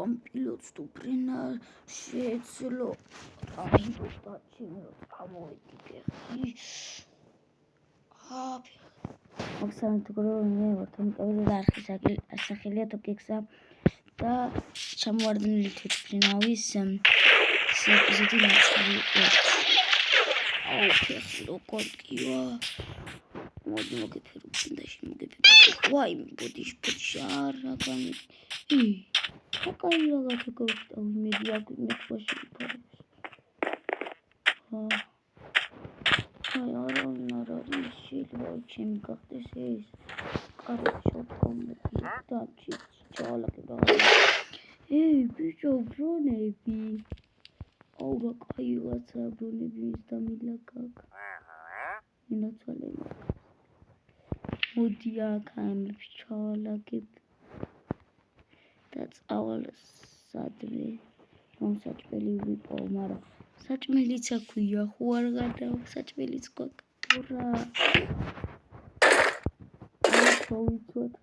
ამ პილოტს თუ ფრენა შეეძლო ამინდობა ჩემო გამოვიდე Oksana Tukurov'un ortamda arxi saxilya tokeksa da ჩამოვარდნილი თვითმფრინავის ეპიზოდი ნაწილი 1. აუ ფეხი როგორ კივა მოდი მოგეფერო წინდაში მოგეფერო ვაი ბოდიშა რაგანი აკაი რაღაცა გავხტავ მედი აქ მექვაში ფარებს აი არა შეიძლება ჩემი გახდეს ეს კაროჩო კომენტი დაჩი ჩალაკი რა ბიჭო ბრონები აუ რა კაი რაცა ბრონები ის დამილაკაკ ინაცვალე მოდი აქ ამებს ჩალაკებ და წავალ სადმე რომ საჭმელი ვიპოვო მაგრამ საჭმელიც აქვია ხო არ გადავა საჭმელიც გვაქვს რა ვიცოთ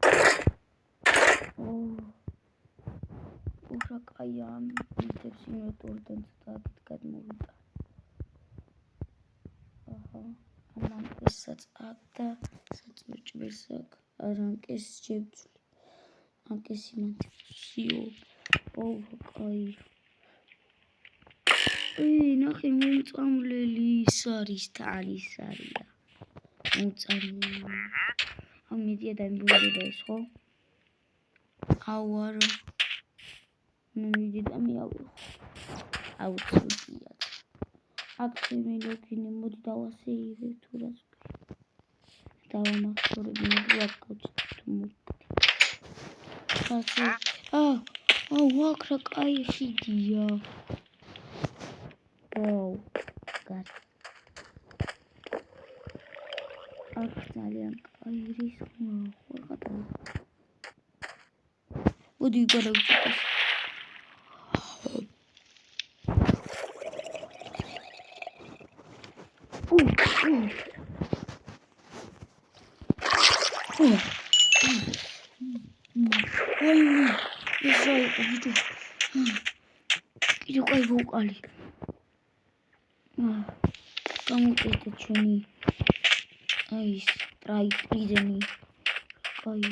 რა კაი ამ ვიდებს ინვერტორიდან ცოტა გადმოვიდა ამანკესაც აქ და საჭმელს აქ არანკეს შევცვლი ანკესი მანტიო რა კაი ნახე მომწამლელი ის არის თან ის არია მომწამლელი ამ მედია დამბულდება ეს ხო აუ არა მიდი და მიავიღო აუ ცუდია აქ მელოქინე მოდი დავასეირე თუ რას დავამახსოვრები მოგაკოჩ თუ მოგდი აუ აქ რა კაი ხიდია აუ გარ აქ ძალიან კაი რისკია ხო გადავა მოდი გადავწყვეტ კიდევ კაი ვოკალი გამოკეთე ჩვენი აი ის ტრაიდენი კაი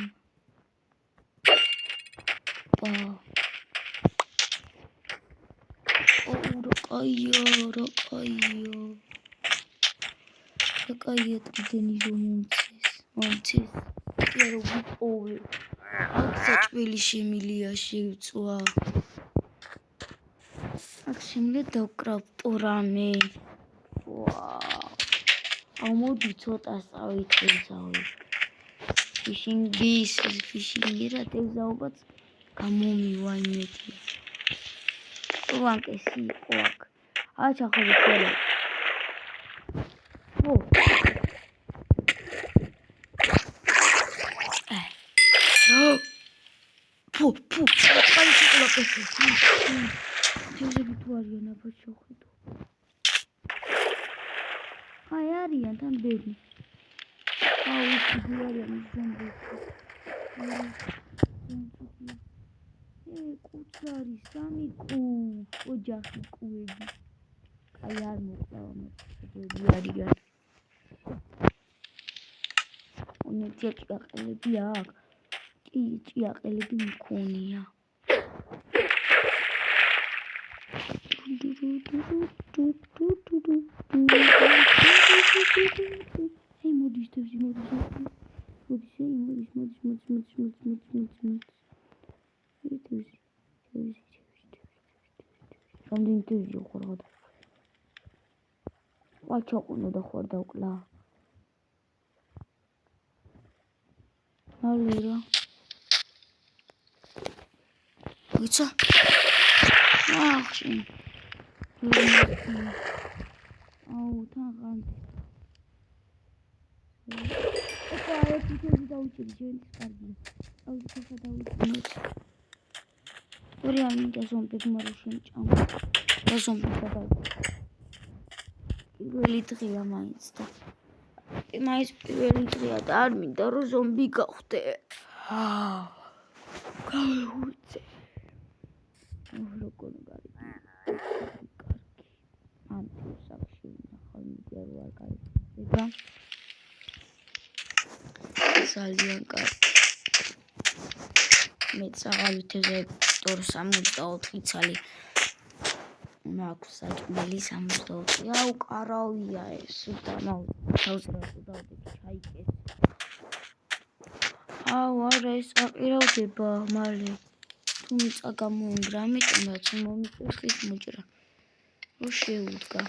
რა კაია ტრიდენი რომ მომცეს კი არა ვიპოვე აქ საჭმელი შემილია შევწვა აქ შემიძლია დავკრავტო რამე აუ მოდი ცოტა წავითევზავი ფიშინგი რა თევზაობაც გამომივა იმეთი ვანკესი იყო აქ აჩახები ხოლმე კაი შეკლა თევზები თუ არიან აბა შევხედო აი არიან თან ბევრი აუ ისეთი არიან კუცარი სამი ოჯახი კუები აი არ მოკლავა მეცები არიან უნეთია ჭიაყელები აქ კი ჭიაყელები მქონია Hey, modis tevzi, modis. Რამდენი თევზია ხარ? ვაჩაყუნო და ხარ დავკლა. ალირა. ვიცა? ახში. აუ თან ეს თვითონ დაუჭირი ჩვენს კარგია. აუ ხა დაუჭირი. ორი ამინდა ზომბი მარუშენ ჭამ. და ზომბი გადავიდა. პირველი დღეა მაინც და მაინც პირველი დღეა და არ მინდა რომ ზომბი გავხდე. გავეუწე. როგორ კარგი. ანტიუსაკში ნახავ მიდიარ ვარ კარგი. ძალიან კარგი. მე წავალთეზე 264 ცალი. მაქვს საჭმელი 64. აუ კარავია ეს და თავზრას დავდეთ ჩაიკეს. აუ არა ეს აყირავდება მალე. თუ მიწა გამოინგრა, ამიტომ რაც მომიწევს ხის მოჭრა. რო შეუდგა.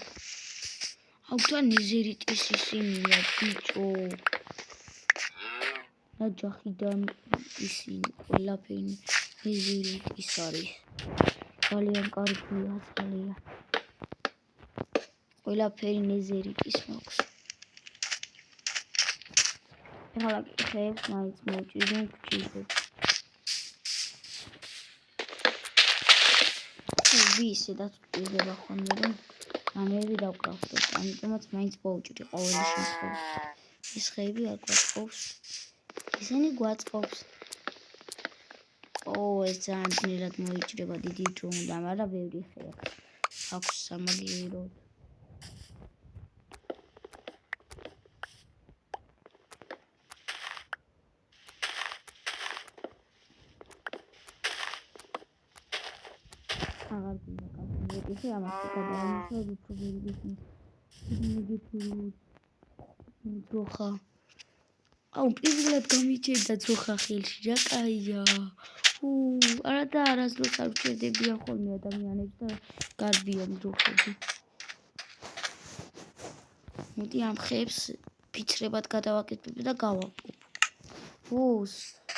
აუ თან ეზერიტის ისინია ბიჭო. ნაჯახიდან ისინი ყველაფერი ეზერიტის არის. ძალიან კარგია ძალიან. ყველაფერი ეზერიტის მაქვს. ეხლა ხეებს მაინც მოვჭიდო გჭირდება. ისედაც გვჭირდება ხოლმე რომ რამეები დავკრავდეთ, ამიტომაც მაინც მოვჭიდი ყოველი შემთხვევაში. ეს ხეები არ გვაწყობს. ისინი გვაწყობს. ეს ძალიან ძნელად მოიჭრება დიდი დრო უნდა, მაგრამ ბევრი ხე აქვს სამაგიეროდ. აღარ გინდა კაბინეტი ხე ამას გადავამუშავებ უფრო ბევრი გიხსნის. ძროხა. აუ პირველად გამიჩენდა ძროხა ხელში რა კაია. არა და არასდროს არ ვჭერდებიან ხოლმე ადამიანებს და გარბიან ძროხები. მოდი ამ ხეებს ფიცრებად გადავაკეთებ და გავაპობ.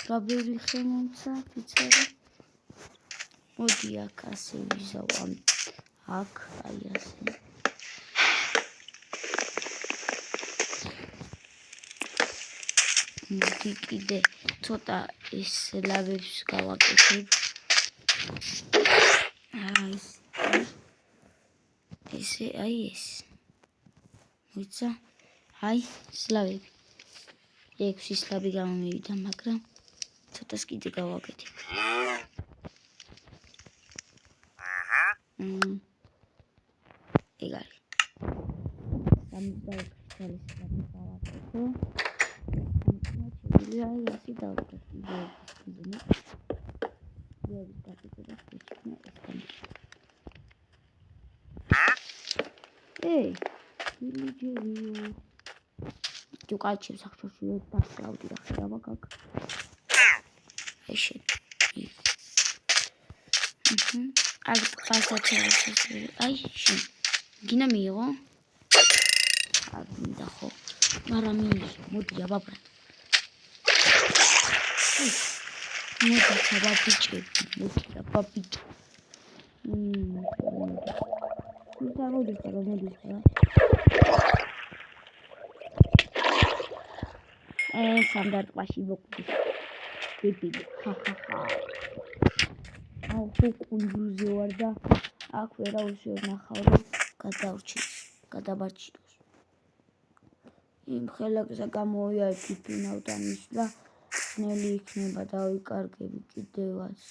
რა ბევრი ხე მომცა ფიცრები. მოდი აქ ასე ვიზავ აქ აი ასე. მოდი კიდე ცოტა ეს ლავებს გავაკეთებ. ესე აი ეს. მოიცა? აი სლავები. 6 სლავი გამომივიდა, მაგრამ ცოტას კიდე გავაკეთებ. ეგ არის. 76 წელს გავაკეთე. აი ასე დავკეთე. ეს გაკეთება შეჭნა ეს გამიჩნდა. ილიჯერიო. თუ კაჩებს ახშოში დასწავდი რა ხდება გაკ. ეშე. აი ფასაჩერში. აი შენ. გინა მიიღო? არ მინდა ხო. მაგრამ მოდი აბაბრა. მოდი ჩაბაბიჭები, მოდი აბაბიჭ. მოდი ხარ. სანდარტყაში მოკვდი. დებილი. აუ კუნძულზე ვარ და აქ ვერავის ნახავ რომ გადაბარჩიდოს. იმ ხელებზე გამოვიარე ფიფინავთან ისლა ძნელი იქნება დავიკარგები კიდევაც.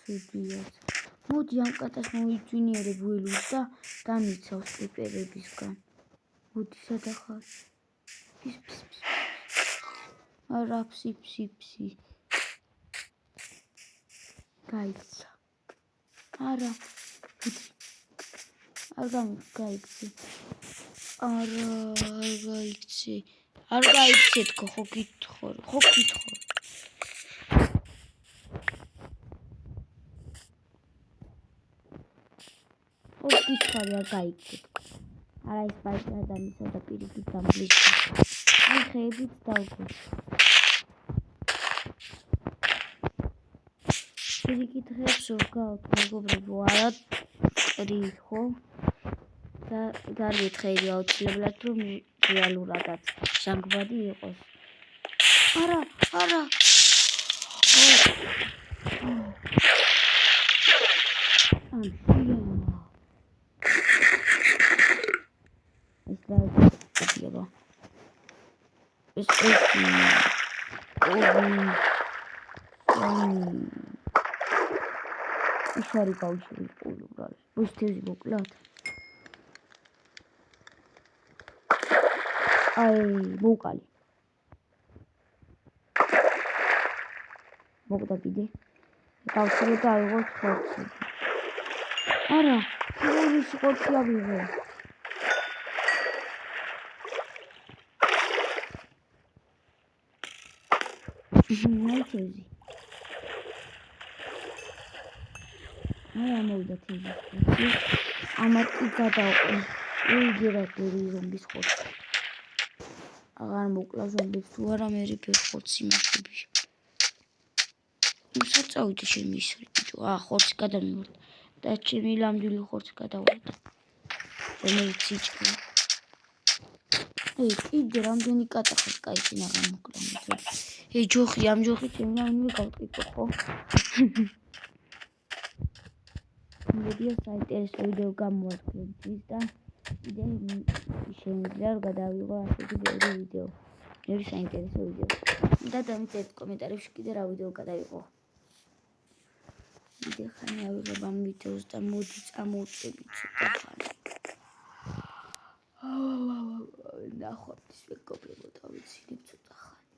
ცუდიათ. მოდი ამ კატას მოვიძვინიერებ ველოს და განიცავ სკიპერებისგან. მოდი სადახარ. არა ფსი. გაიცა. არა. არ გაიქცე. არ გაიქცე თქო ხო გითხო. გითხარი არ გაიქცე. არა ის პაიჭა დამისა და პირიქით დამბლიშა. აი ხეებიც დავგო. პირიქით ხეებს ვგავთ მეგობრებო არა წრი ხო? და გარეთ ხეები აუცილებლად რომ რეალურადაც ჟანგბადი იყოს. არა. ის არის გავიშველი ყოველ უბრალოდ. Ვის თევზი მოკლათ? აი, მოვყალი. მოგდა კიდე. გავცილე და აიღოთ ხორცი. არა, ფიგურის ხორცი ავიღე. აი თევზი. აი ამოვიდა თევზი. ამათ კი გადავყო. იგი რა გერი ზომბის ხორცი. აღარ მოკლა ზომბებს თუ არა მე რიფერ ხორცი მაშები. უსაც წავიდე შენ ისრი ბიჭო. ხორცი გადამივარდა. და ჩემი ლამდვილი ხორცი გადავარდა. რომელიც იჭკლა. კიდე რამდენი კატა ხარ კაი შენ აღარ მოკლა მეძებს. ჯოხი ამ ჯოხი ჩემი ლამდვილი გავტკიცო ხო? მოდიო საინტერესო ვიდეო გამოვაკლებ და კიდე შემიძლია რომ გადავიღო ასეთი ბევრი ვიდეო. ბევრი საინტერესო ვიდეო. და დამიწერეთ კომენტარებში კიდე რა ვიდეო გადავიღო. კიდე ხანი ავიღებ ამ ვიდეოს და მოდი წამოვწები ცოტა ხანი. ნახოთ ის ვეკოპებოდა ვიცინებ ცოტა ხანი.